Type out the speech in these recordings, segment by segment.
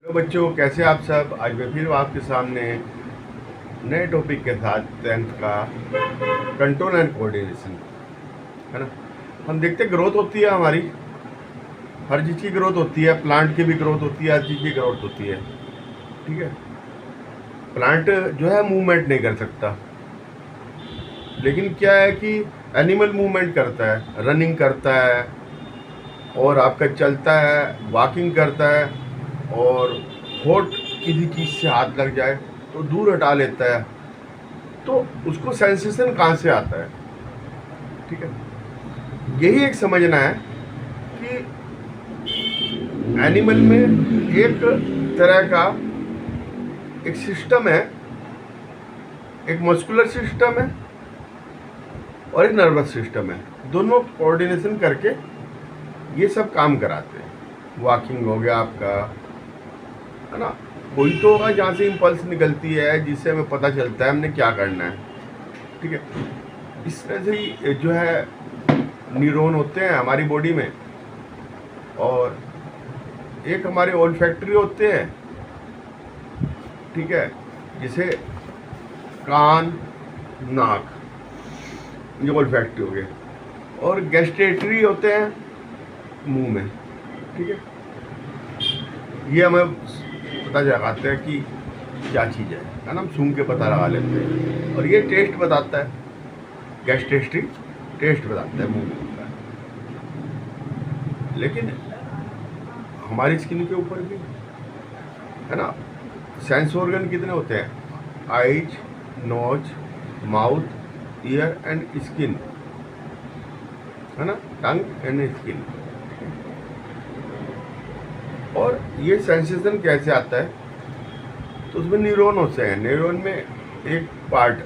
Hello बच्चों, कैसे आप सब। आज मैं फिर आपके सामने नए टॉपिक के साथ 10th का कंट्रोल एंड कोऑर्डिनेशन, है ना। हम देखते हैं ग्रोथ होती है हमारी, हर चीज़ की ग्रोथ होती है, प्लांट की भी ग्रोथ होती है, हर चीज़ की ग्रोथ होती है। ठीक है, प्लांट जो है मूवमेंट नहीं कर सकता, लेकिन क्या है कि एनिमल मूवमेंट करता है, रनिंग करता है और आपका चलता है, वॉकिंग करता है, और होठ किसी चीज़ से हाथ लग जाए तो दूर हटा लेता है। तो उसको सेंसेशन कहाँ से आता है? ठीक है, यही एक समझना है कि एनिमल में एक तरह का एक सिस्टम है, एक मस्कुलर सिस्टम है और एक नर्वस सिस्टम है। दोनों कोऑर्डिनेशन करके ये सब काम कराते हैं। वॉकिंग हो गया आपका, है ना। कोई तो होगा जहाँ से इम्पल्स निकलती है, जिससे हमें पता चलता है हमने क्या करना है। ठीक है, इस तरह से ही जो है न्यूरॉन होते हैं हमारी बॉडी में, और एक हमारे ओल्फैक्टरी होते हैं। ठीक है, जिसे कान, नाक, ये ओल्फैक्टरी हो गए, और गैस्ट्रेटरी होते हैं मुंह में। ठीक है, ये हमें पता लगाते हैं कि क्या चीज़ है ना। हम सूंघ के पता लगा लेते हैं, और ये टेस्ट बताता है, गैस्ट्रेटरी टेस्ट बताता है मुंह में होता है। लेकिन हमारी स्किन के ऊपर भी, है ना, सेंस ऑर्गन कितने होते हैं? Eyes, nose, mouth, ear and skin, है ना, टंग एंड स्किन। और ये सेंसेशन कैसे आता है? तो उसमें न्यूरॉन होते हैं। न्यूरॉन में एक पार्ट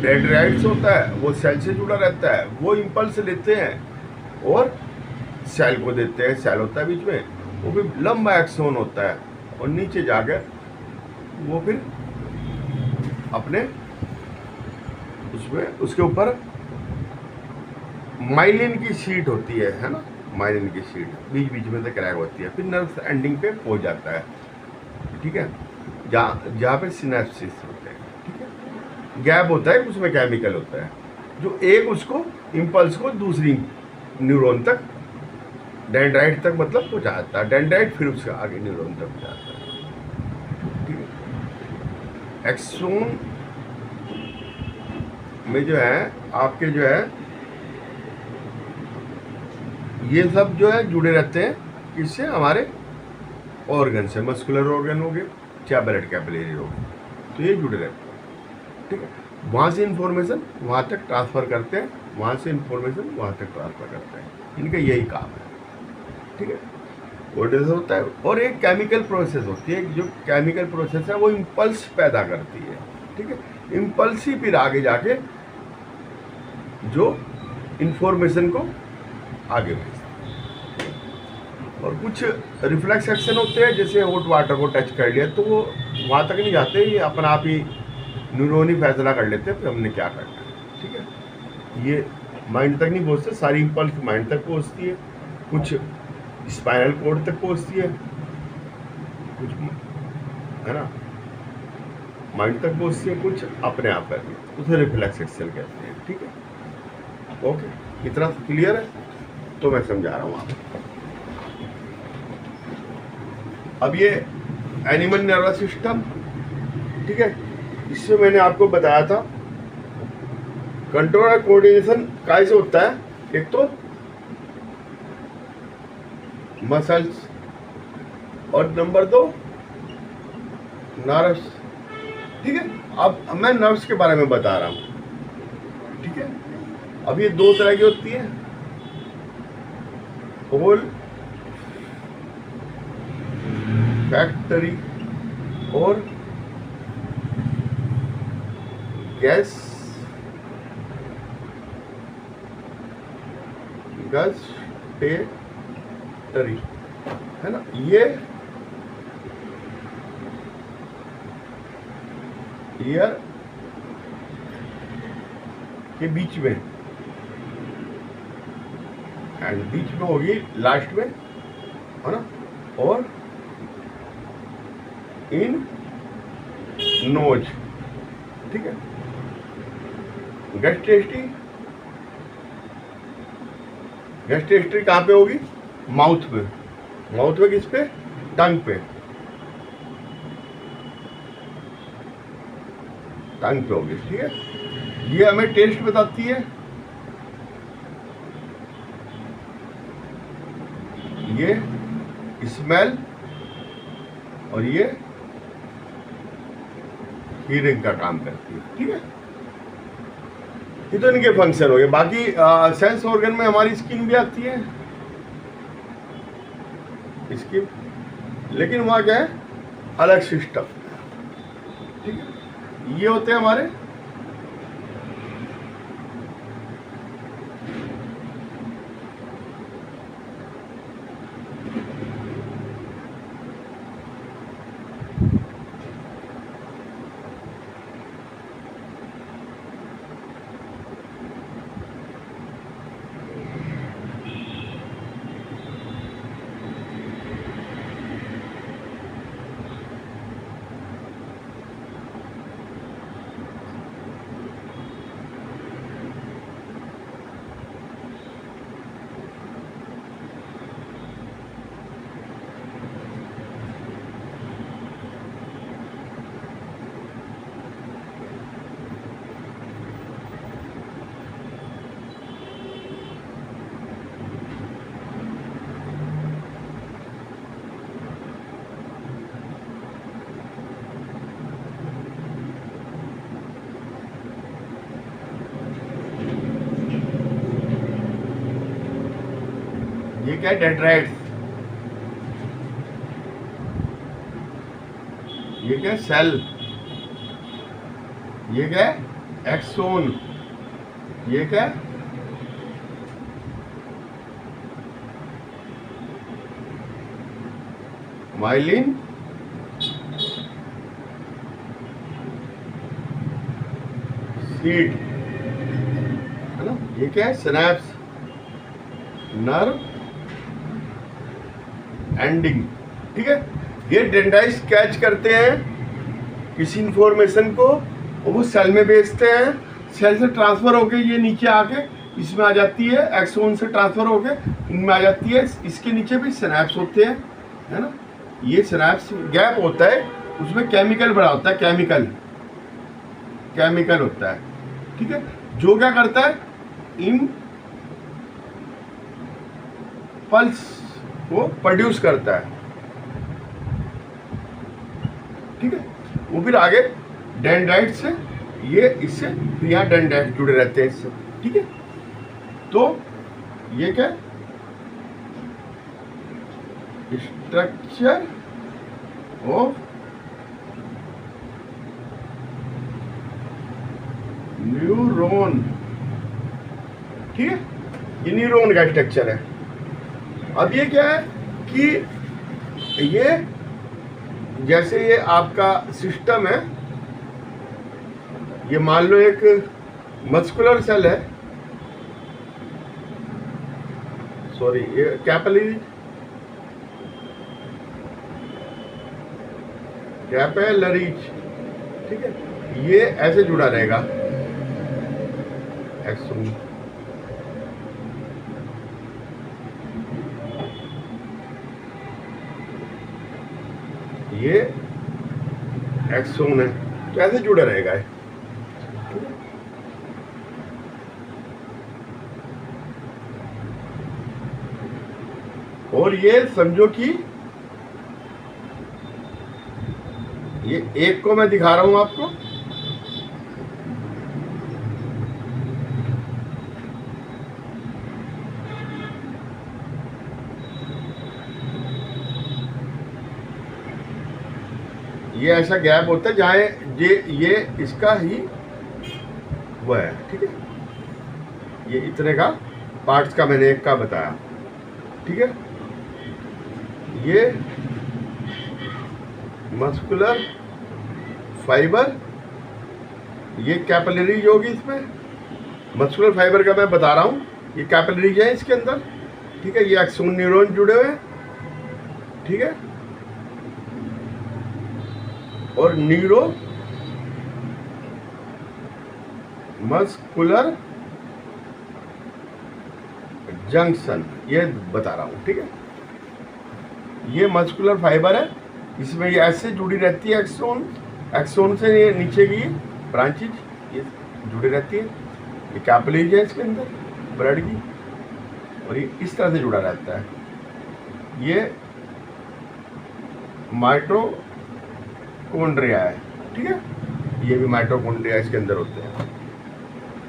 डेंड्राइट्स होता है, वो सेल से जुड़ा रहता है। वो इम्पल्स लेते हैं और सेल को देते हैं। सेल होता है बीच में, वो भी लंबा एक्सोन होता है, और नीचे जाकर वो फिर अपने उसमें उसके ऊपर माइलिन की शीट होती है ना, माइलिन की शीट बीच बीच में से क्रैक होती है, फिर नर्व एंडिंग पे पहुंच जाता है। ठीक है, जहाँ पे सिनेप्सिस होते हैं। ठीक है, गैप होता है, उसमें केमिकल होता है जो एक उसको इम्पल्स को दूसरी न्यूरॉन तक, डेंड्राइट तक मतलब पहुँचाता है। डेंड्राइट फिर उसके आगे न्यूरॉन तक पहुँचाता है। ठीक है, एक्सोन में जो है आपके जो है ये सब जो है जुड़े रहते हैं किससे? हमारे ऑर्गन से। मस्कुलर ऑर्गन हो गए, चाहे ब्लड कैपिलरी हो गए, तो ये जुड़े रहते हैं। ठीक है, वहाँ से इंफॉर्मेशन वहाँ तक ट्रांसफ़र करते हैं, वहाँ से इंफॉर्मेशन वहाँ तक ट्रांसफ़र करते हैं। इनका यही काम है। ठीक है, कोऑर्डिनेशन होता है, और एक केमिकल प्रोसेस होती है। जो केमिकल प्रोसेस है वो इम्पल्स पैदा करती है। ठीक है, इम्पल्स ही फिर आगे जाके जो इंफॉर्मेशन को आगे भेजते हैं। और कुछ रिफ्लेक्स एक्शन होते हैं, जैसे हॉट वाटर को टच कर लिया तो वो वहाँ तक नहीं जाते, ये अपना आप ही न्यूरॉन ही फैसला कर लेते हैं फिर हमने क्या करना है। ठीक है, ये माइंड तक नहीं पहुँचते, सारी इम्पल्स माइंड तक पहुँचती है, कुछ स्पाइनल कोड तक पहुँचती है, कुछ, है ना, माइंड तक पहुँचती है, कुछ अपने आप करती है, उसे रिफ्लेक्स एक्शन कहते हैं। ठीक है, ओके, इतना क्लियर है? तो मैं समझा रहा हूँ आपको। अब ये एनिमल नर्वस सिस्टम, ठीक है, इससे मैंने आपको बताया था कंट्रोल और कोऑर्डिनेशन कैसे होता है। एक तो मसल्स, और नंबर 2 नर्व्स। ठीक है, अब मैं नर्व्स के बारे में बता रहा हूँ। ठीक है, अब ये दो तरह की होती है, होल फैक्टरी और गैस गस्टेटरी, है ना। ये ईयर के बीच में, एंड बीच में होगी लास्ट में, है ना, और इन नोज, ठीक है। गैस्ट्रेस्टी, गैस्ट्रेस्टी कहाँ पे होगी? माउथ पे। माउथ पे किस पे? टंग पे। टंग पे होगी, ठीक है। ये हमें टेस्ट बताती है, ये स्मेल, और ये हीरिंग का काम करती है, ठीक है। ये तो इनके फंक्शन हो गए। बाकी सेंस ऑर्गन में हमारी स्किन भी आती है, स्किन, लेकिन वहाँ क्या है, अलग सिस्टम, ठीक है। ये होते हैं हमारे ये क्या है, डेंड्राइट्स। ये क्या है, सेल। ये क्या है, एक्सोन। ये क्या है, माइलिन। सीड, है ना। ये क्या है, सिनैप्स, नर्व एंडिंग, ठीक है। ये डेंड्राइट्स कैच करते हैं किसी इंफॉर्मेशन को और वो सेल में भेजते हैं। सेल से ट्रांसफर होके ये नीचे आके इसमें आ जाती है, एक्सोन से ट्रांसफर होके इनमें आ जाती है। इसके नीचे भी सिनैप्स होते हैं, है ना। ये सिनैप्स गैप होता है, उसमें केमिकल बड़ा होता है, केमिकल होता है, ठीक है। जो क्या करता है, इन पल्स को प्रोड्यूस करता है, ठीक है। वो फिर आगे डेंड्राइट से ये इससे यहाँ डेंड्राइट जुड़े रहते हैं इससे, ठीक है। तो ये क्या, स्ट्रक्चर ऑफ न्यूरॉन, ठीक है। ये न्यूरॉन का स्ट्रक्चर है। अब ये क्या है कि ये जैसे ये आपका सिस्टम है, ये मान लो एक मस्कुलर सेल है, सॉरी ये कैपिलरी, ठीक है। ये ऐसे जुड़ा रहेगा, एक्सोन। ये एक्सोन है, तो ऐसे जुड़ा रहेगा है। और ये समझो कि ये एक को मैं दिखा रहा हूं आपको, ये ऐसा गैप होता है जहाँ ये इसका ही वो है, ठीक है। ये इतने का पार्ट्स का मैंने एक का बताया, ठीक है। ये मस्कुलर फाइबर, ये कैपिलरी होगी इसमें। मस्कुलर फाइबर का मैं बता रहा हूँ, ये कैपिलरी है इसके अंदर, ठीक है। ये एक्सोन न्यूरॉन जुड़े हुए हैं, ठीक है, और न्यूरो मस्कुलर जंक्शन, ये बता रहा हूँ। ठीक है, ये मस्कुलर फाइबर है, इसमें ये ऐसे जुड़ी रहती है एक्सोन, एक्सोन से ये नीचे की ब्रांचेज ये जुड़ी रहती है, ये कैपिलरीज है इसके अंदर ब्लड की, और ये इस तरह से जुड़ा रहता है। ये माइटोकॉन्ड्रिया है। ठीक है, ये भी माइटोकॉन्ड्रिया इसके अंदर होते हैं।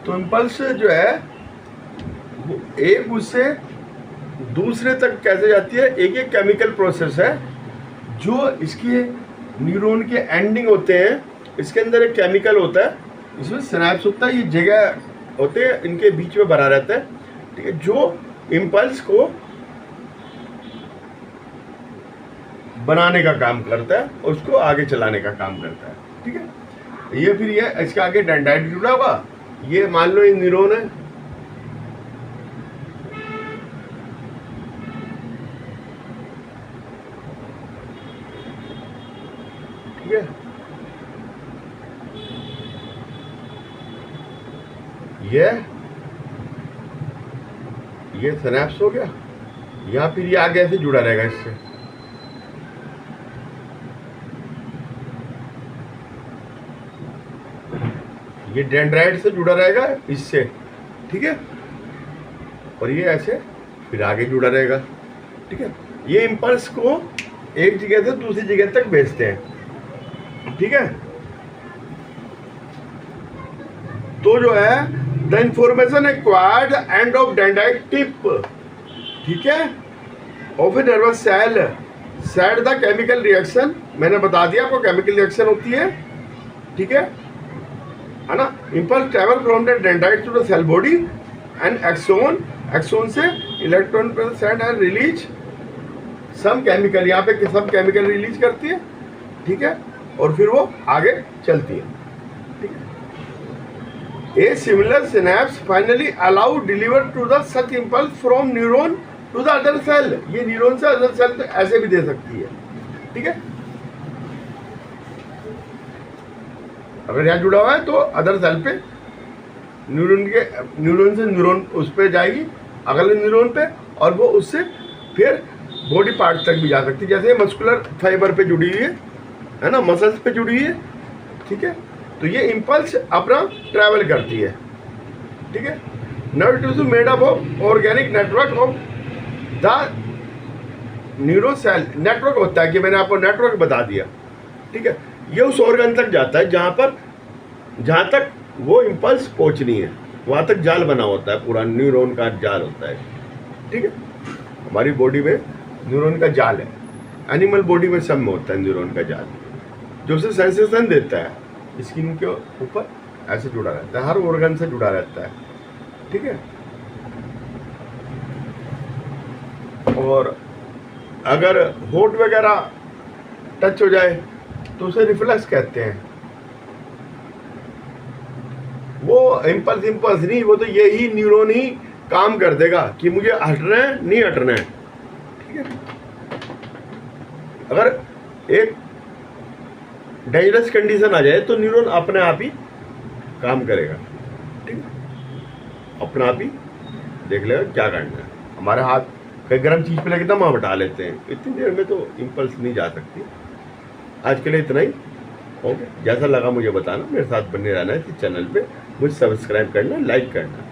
तो इम्पल्स जो है वो एक उससे दूसरे तक कैसे जाती है, एक एक केमिकल प्रोसेस है जो इसके न्यूरॉन के एंडिंग होते हैं, इसके अंदर एक केमिकल होता है, इसमें सिनैप्स होता है, ये जगह होते हैं, इनके बीच में भरा रहता है। ठीक है, जो इम्पल्स को बनाने का काम करता है और उसको आगे चलाने का काम करता है। ठीक है, ये फिर ये इसके आगे डेंड्राइट जुड़ा हुआ, ये मान लो ये न्यूरॉन है, ठीक है, ये सिनैप्स हो गया, या फिर ये आगे ऐसे जुड़ा रहेगा इससे। ये डेंड्राइट से जुड़ा रहेगा इससे। ठीक है, और ये ऐसे फिर आगे जुड़ा रहेगा। ठीक है, ये इम्पल्स को एक जगह से दूसरी जगह तक भेजते हैं। ठीक है, तो जो है the information acquired end of dendrite tip, ठीक है, of a nervous cell set the chemical reaction, मैंने बता दिया आपको केमिकल रिएक्शन होती है। ठीक है ना, impulse travel from the dendrite to the cell body and axon, axon से इलेक्ट्रॉन पर set and release some chemical, यहाँ पे सब केमिकल रिलीज करती है। ठीक है, और फिर वो आगे चलती है। ठीक है, a similar synapse finally allow deliver to the such impulse from neuron to the other cell, ये न्यूरॉन से अदर सेल तो ऐसे भी दे सकती है। ठीक है, अगर यहाँ जुड़ा हुआ है तो अदर सेल पे न्यूरॉन से न्यूरॉन उस पर जाएगी, अगले न्यूरॉन पे, और वो उससे फिर बॉडी पार्ट तक भी जा सकती है, जैसे मस्कुलर फाइबर पे जुड़ी हुई है ना, मसल्स पे जुड़ी हुई है। ठीक है, तो ये इम्पल्स अपना ट्रैवल करती है। ठीक है, nerve tissue made up of organic network of the neuro cell, network होता है कि मैंने आपको नेटवर्क बता दिया। ठीक है, ये उस ऑर्गन तक जाता है जहाँ तक वो इम्पल्स पहुँचनी है, वहाँ तक जाल बना होता है, पूरा न्यूरॉन का जाल होता है। ठीक है, हमारी बॉडी में न्यूरॉन का जाल है, एनिमल बॉडी में सब में होता है न्यूरॉन का जाल, जो उसे सेंसेशन देता है, स्किन के ऊपर ऐसे जुड़ा रहता है, हर ऑर्गन से जुड़ा रहता है। ठीक है, और अगर होठ वगैरह टच हो जाए तो उसे रिफ्लेक्स कहते हैं। वो इम्पल्स नहीं, वो तो यही न्यूरॉन ही काम कर देगा कि मुझे हटना है नहीं हटना है। ठीक है, अगर एक डेंजरस कंडीशन आ जाए तो न्यूरॉन अपने आप ही काम करेगा। ठीक है, अपना आप ही देख लेगा क्या करना है। हमारे हाथ कई गर्म चीज़ पे लेके दम हटा लेते हैं, इतनी देर में तो इम्पल्स नहीं जा सकती। आज के लिए इतना ही। ओके, जैसा लगा मुझे बताना, मेरे साथ बने रहना है इस चैनल पे, मुझे सब्सक्राइब करना, लाइक करना।